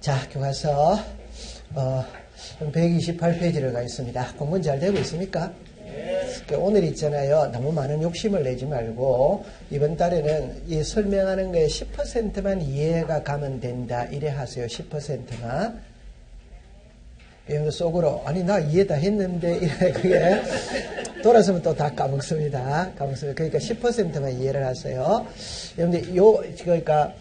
자, 교과서 128페이지를 가 있습니다. 공부는 잘 되고 있습니까? 오늘 있잖아요. 너무 많은 욕심을 내지 말고 이번 달에는 이 설명하는 거에 10%만 이해가 가면 된다. 이래 하세요. 10%만. 여러분들 속으로 아니 나 이해 다 했는데 이래 그게 돌아서면 또 다 까먹습니다. 그러니까 10%만 이해를 하세요. 여러분들 그러니까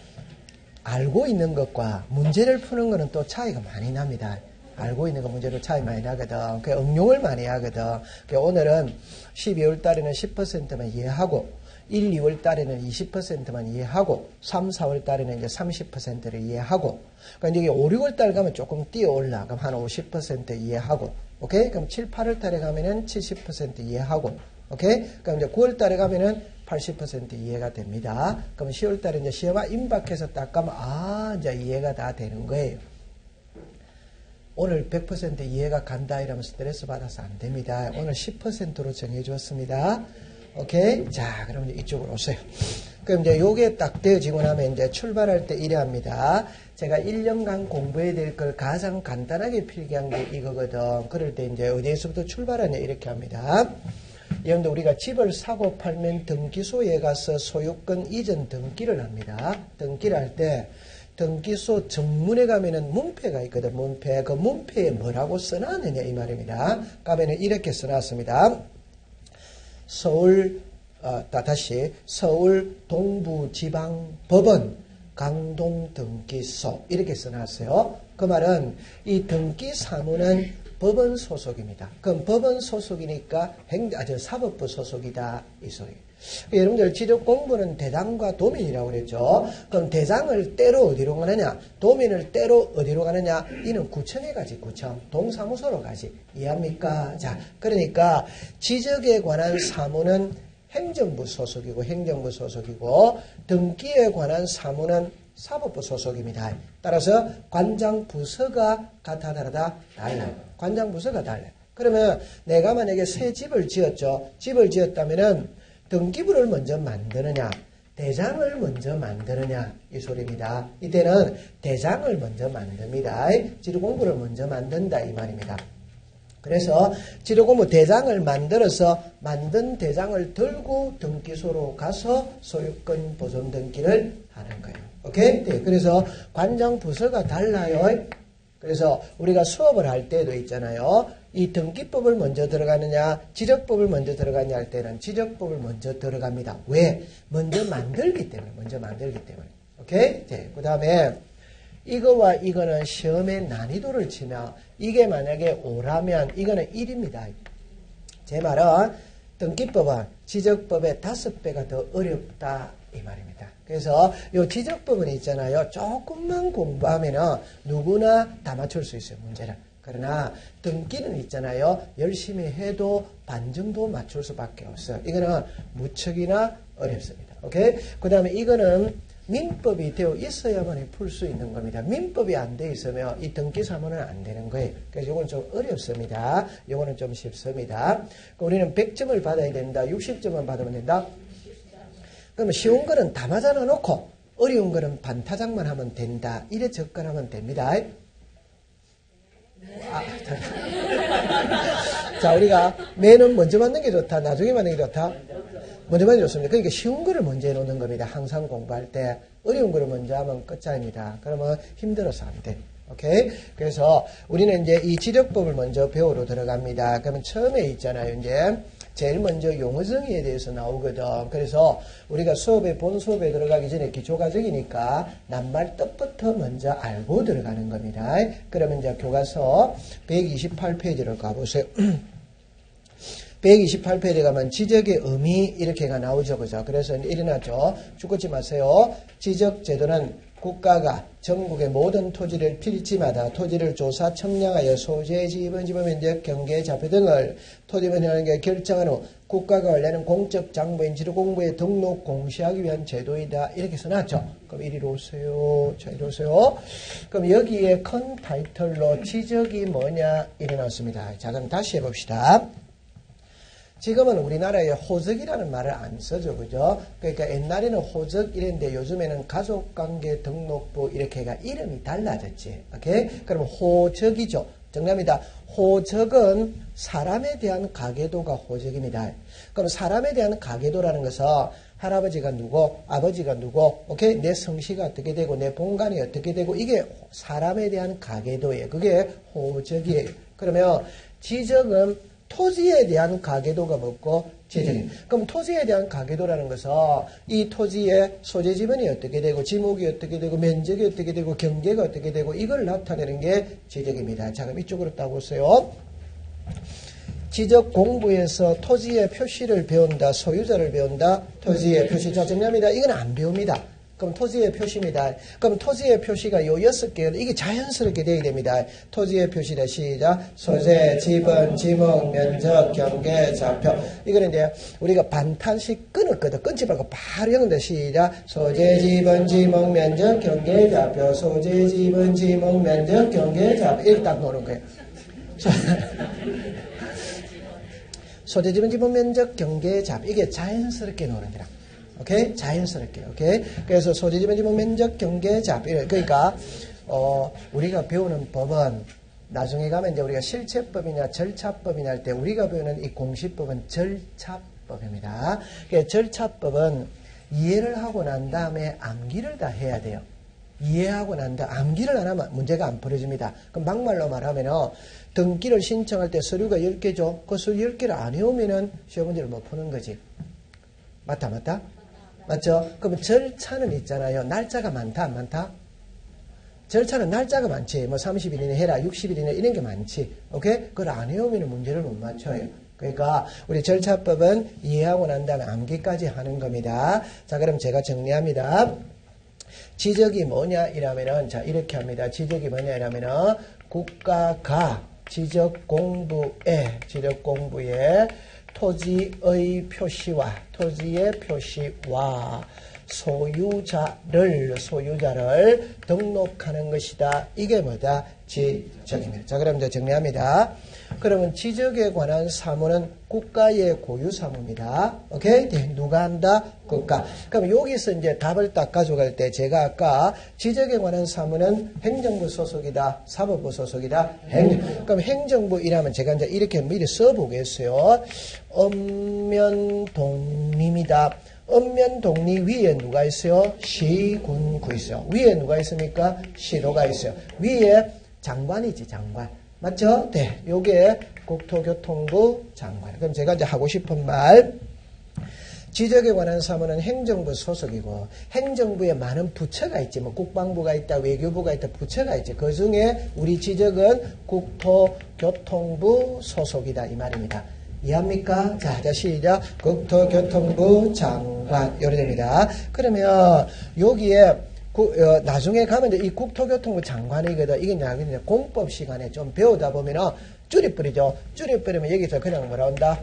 알고 있는 것과 문제를 푸는 거는 또 차이가 많이 납니다. 알고 있는 거 문제로 차이 많이 나거든. 그 응용을 많이 하거든. 오늘은 12월 달에는 10%만 이해하고 1, 2월 달에는 20%만 이해하고 3, 4월 달에는 이제 30%를 이해하고 그러니까 이게 5, 6월 달 가면 조금 뛰어 올라. 그럼 한 50% 이해하고 오케이? 그럼 7, 8월 달에 가면은 70% 이해하고 오케이? 그럼 이제 9월 달에 가면은 80% 이해가 됩니다. 그럼 10월 달에 이제 시험화 임박해서 딱 가면 이제 이해가 다 되는 거예요. 오늘 100% 이해가 간다 이러면 스트레스 받아서 안 됩니다. 오늘 10%로 정해 주었습니다. 오케이? 자, 그럼 이제 이쪽으로 오세요. 그럼 이제 요게 딱 되어지고 나면 이제 출발할 때 이래 합니다. 제가 1년간 공부해야 될 걸 가장 간단하게 필기한 게 이거거든. 그럴 때 이제 어디에서부터 출발하냐 이렇게 합니다. 여러분들 우리가 집을 사고 팔면 등기소에 가서 소유권 이전 등기를 합니다. 등기를 할 때 등기소 정문에 가면은 문패가 있거든. 문패. 그 문패에 뭐라고 써놨느냐 이 말입니다. 가면은 이렇게 써놨습니다. 서울 동부지방법원 강동등기소 이렇게 써놨어요. 그 말은 이 등기사무는 법원 소속입니다. 그럼 법원 소속이니까 사법부 소속이다 이 소리. 여러분들 지적 공부는 대장과 도민이라고 그랬죠. 그럼 대장을 때로 어디로 가느냐, 도민을 때로 어디로 가느냐, 이는 구청에 가지. 구청, 동사무소로 가지. 이해합니까? 자, 그러니까 지적에 관한 사무는 행정부 소속이고 등기에 관한 사무는 사법부 소속입니다. 따라서 관장 부서가 같아 다르다 달라요. 관장 부서가 달라요. 그러면 내가 만약에 새 집을 지었죠. 집을 지었다면은 등기부를 먼저 만드느냐, 대장을 먼저 만드느냐 이 소리입니다. 이때는 대장을 먼저 만듭니다. 지도공부를 먼저 만든다 이 말입니다. 그래서 지도공부 대장을 만들어서 만든 대장을 들고 등기소로 가서 소유권 보존 등기를 하는 거예요. 오케이? 네, 그래서 관장 부서가 달라요. 그래서 우리가 수업을 할 때도 있잖아요. 이 등기법을 먼저 들어가느냐, 지적법을 먼저 들어가느냐 할 때는 지적법을 먼저 들어갑니다. 왜? 먼저 만들기 때문에. 오케이? 네, 그 다음에 이거와 이거는 시험의 난이도를 치면 이게 만약에 5라면 이거는 1입니다. 제 말은 등기법은 지적법의 5배가 더 어렵다 이 말입니다. 그래서 이 지적법은 있잖아요. 조금만 공부하면은 누구나 다 맞출 수 있어요. 문제를. 그러나 등기는 있잖아요. 열심히 해도 반 정도 맞출 수밖에 없어요. 이거는 무척이나 어렵습니다. 오케이? 그 다음에 이거는 민법이 되어 있어야만 풀 수 있는 겁니다. 민법이 안 되어 있으면 이 등기사무는 안 되는 거예요. 그래서 이건 좀 어렵습니다. 이거는 좀 쉽습니다. 우리는 100점을 받아야 된다. 60점만 받으면 된다. 그러면 쉬운 거는 다 맞아놔 놓고 어려운 거는 반타작만 하면 된다. 이래 접근하면 됩니다. 자, 우리가 매는 먼저 맞는 게 좋다. 나중에 맞는 게 좋다. 먼저 맞는 게 좋습니다. 그러니까 쉬운 거를 먼저 해놓는 겁니다. 항상 공부할 때 어려운 거를 먼저 하면 끝장입니다. 그러면 힘들어서 안 돼. 오케이? 그래서 우리는 이제 이 지적법을 먼저 배우러 들어갑니다. 그러면 처음에 있잖아요. 이제 제일 먼저 용어 정의에 대해서 나오거든. 그래서 우리가 본 수업에 들어가기 전에 기초과정이니까 낱말 뜻부터 먼저 알고 들어가는 겁니다. 그러면 이제 교과서 128페이지를 가보세요. 128페이지 가면 지적의 의미 이렇게가 나오죠. 그죠? 그래서 일어나죠. 죽지 마세요. 지적 제도는 국가가 전국의 모든 토지를 필지마다 토지를 조사 청량하여 소재, 지분, 면적, 경계, 자표 등을 토지면이라는 게 결정한 후 국가가 원래는 공적 장부인 지도공부에 등록 공시하기 위한 제도이다. 이렇게 써놨죠. 그럼 이리로 오세요. 자, 이리 오세요. 그럼 여기에 큰 타이틀로 지적이 뭐냐 이래 나왔습니다. 자, 그럼 다시 해봅시다. 지금은 우리나라에 호적이라는 말을 안 쓰죠. 그죠? 그러니까 옛날에는 호적 이랬는데 요즘에는 가족관계 등록부 이렇게가 이름이 달라졌지. 오케이? 그럼 호적이죠. 정답입니다. 호적은 사람에 대한 가계도가 호적입니다. 그럼 사람에 대한 가계도라는 것은 할아버지가 누구, 아버지가 누구, 오케이? 내 성씨가 어떻게 되고, 내 본관이 어떻게 되고, 이게 사람에 대한 가계도예요. 그게 호적이에요. 그러면 지적은 토지에 대한 가계도가 뭐고, 지적이에요. 그럼 토지에 대한 가계도라는 것은 이 토지의 소재 지분이 어떻게 되고, 지목이 어떻게 되고, 면적이 어떻게 되고, 경계가 어떻게 되고, 이걸 나타내는 게 지적입니다. 자, 그럼 이쪽으로 따보세요. 지적 공부에서 토지의 표시를 배운다, 소유자를 배운다, 토지의 표시. 자, 정리합니다. 이건 안 배웁니다. 그럼 토지의 표시입니다. 그럼 토지의 표시가 요 6개, 이게 자연스럽게 되어야 됩니다. 토지의 표시다. 시작. 소재, 지분, 지목, 면적, 경계, 좌표. 이거는 이제 우리가 반탄씩 끊었거든. 끊지 말고 바로 읽는다. 시작. 소재, 지분, 지목, 면적, 경계, 좌표. 소재, 지분, 지목, 면적, 경계, 좌표. 이렇게 딱 놓는 거예요. 소재, 지분, 지목, 면적, 경계, 좌표. 이게 자연스럽게 놓는 거라. 오케이? 자연스럽게. 오케이? 그래서 소재, 지분, 지목, 면적, 경계, 좌표. 그러니까 우리가 배우는 법은 나중에 가면 이제 우리가 실체법이나 절차법이나 할 때 우리가 배우는 이 공시법은 절차법입니다. 그러니까 절차법은 이해를 하고 난 다음에 암기를 다 해야 돼요. 이해하고 난 다음에 암기를 안 하면 문제가 안 풀어집니다. 그럼 막말로 말하면은 등기를 신청할 때 서류가 10개죠. 그 서류 10개를 안 해오면은 시험 문제를 못 푸는 거지. 맞다? 맞죠? 그럼 절차는 있잖아요. 날짜가 많다, 안 많다? 절차는 날짜가 많지. 뭐 30일 이내 해라, 60일 이내 이런 게 많지. 오케이? 그걸 안 해오면 문제를 못 맞춰요. 그러니까 우리 절차법은 이해하고 난 다음에 암기까지 하는 겁니다. 자, 그럼 제가 정리합니다. 지적이 뭐냐 이라면은, 자, 이렇게 합니다. 지적이 뭐냐 이라면은, 국가가 지적 공부에 토지의 표시와 토지의 표시와 소유자를 등록하는 것이다. 이게 뭐다? 지적입니다. 자, 그럼 이제 정리합니다. 그러면 지적에 관한 사무는 국가의 고유 사무입니다. 오케이? 네, 누가 한다? 국가. 그럼 여기서 이제 답을 딱 가져갈 때 제가 아까 지적에 관한 사무는 행정부 소속이다, 사법부 소속이다, 그럼 행정부 이라면 제가 이제 이렇게 미리 써보겠어요. 읍면동립니다. 읍면동리 위에 누가 있어요? 시군구 있어요. 위에 누가 있습니까? 시도가 있어요. 위에 장관이지, 장관. 맞죠? 네. 요게 국토교통부 장관. 그럼 제가 이제 하고 싶은 말. 지적에 관한 사무는 행정부 소속이고, 행정부에 많은 부처가 있지. 뭐 국방부가 있다, 외교부가 있다, 부처가 있지. 그 중에 우리 지적은 국토교통부 소속이다. 이 말입니다. 이해합니까? 자, 시작. 국토교통부 장관. 요래 됩니다. 그러면 여기에 나중에 가면 이제 이 국토교통부 장관이거든. 이게 이제 공법 시간에 좀 배우다 보면은 줄여버리죠. 줄여버리면 여기서 그냥 뭐라 한다?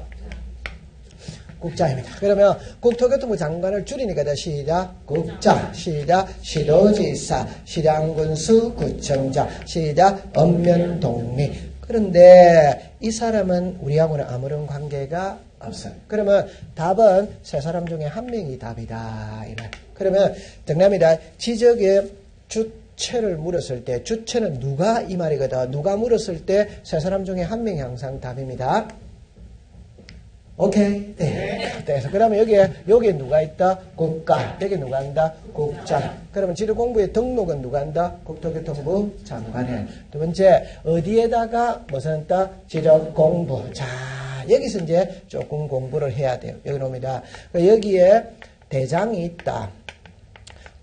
국장입니다. 그러면 국토교통부 장관을 줄이니까 시작. 국장. 시작. 시도지사. 시장군수. 구청장. 시작. 읍면동리. 그런데 이 사람은 우리하고는 아무런 관계가 없어요. 그러면 답은 세 사람 중에 한 명이 답이다. 이 말. 그러면 정답입니다. 지적의 주체를 물었을 때 주체는 누가 이 말이거든. 누가 물었을 때 세 사람 중에 한 명이 항상 답입니다. 오케이? 네. 그래서 그러면 여기에 누가 있다? 국가. 여기 누가 한다? 국장. 그러면 지도공부의 등록은 누가 한다? 국토교통부 장관에. 두 번째, 어디에다가 무슨 한다? 지적공부. 자, 여기서 이제 조금 공부를 해야 돼요. 여기 옵니다. 여기에 대장이 있다.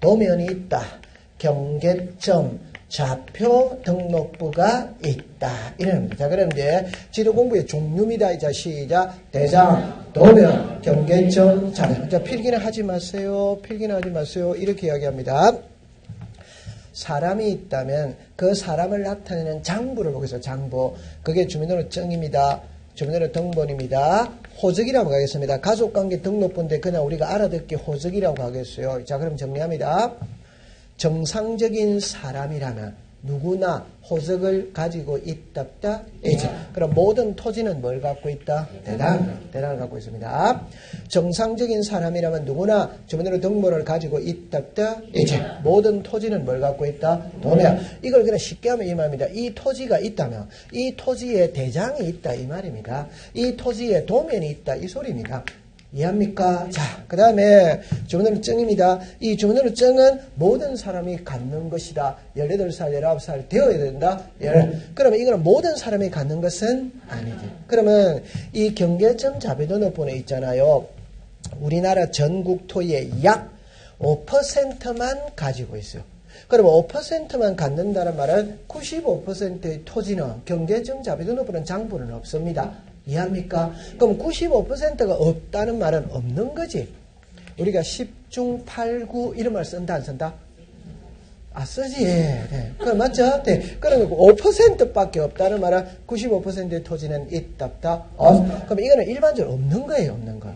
도면이 있다. 경계점, 좌표 등록부가 있다. 이런 겁니다. 자, 그럼 이제 지도 공부의 종류입니다. 자, 시작. 대장, 도면, 경계점, 좌표. 자, 필기는 하지 마세요. 필기는 하지 마세요. 이렇게 이야기합니다. 사람이 있다면 그 사람을 나타내는 장부를 보겠습니다. 장부. 그게 주민등록증입니다. 주민등록 등본입니다. 호적이라고 하겠습니다. 가족관계 등록부인데 그냥 우리가 알아듣기 호적이라고 하겠어요. 자, 그럼 정리합니다. 정상적인 사람이라면 누구나 호적을 가지고 있답다. 이지. 그럼 모든 토지는 뭘 갖고 있다? 대당을 갖고 있습니다. 정상적인 사람이라면 누구나 주민으로 등본을 가지고 있답다. 이지. 모든 토지는 뭘 갖고 있다? 도매야. 이걸 그냥 쉽게 하면 이 말입니다. 이 토지가 있다면 이 토지에 대장이 있다 이 말입니다. 이 토지에 도면이 있다 이 소리입니다. 이해합니까? 자, 그 다음에 주민등록증입니다. 이 주민등록증은 모든 사람이 갖는 것이다. 18살, 19살 되어야 된다. 그러면 이거는 모든 사람이 갖는 것은 아니지. 그러면 이 경계점 자비등록번호 있잖아요. 우리나라 전국 토지의 약 5%만 가지고 있어요. 그러면 5%만 갖는다는 말은 95%의 토지는 경계점 자비등록번호 장부는 없습니다. 이해합니까? 그럼 95%가 없다는 말은 없는 거지. 우리가 10중 8구 이런 말 쓴다 안 쓴다? 아 쓰지. 네. 그럼 맞죠? 네. 그러면 5%밖에 없다는 말은 95%의 토지는 있답다. 그럼 이거는 일반적으로 없는 거예요. 없는 거.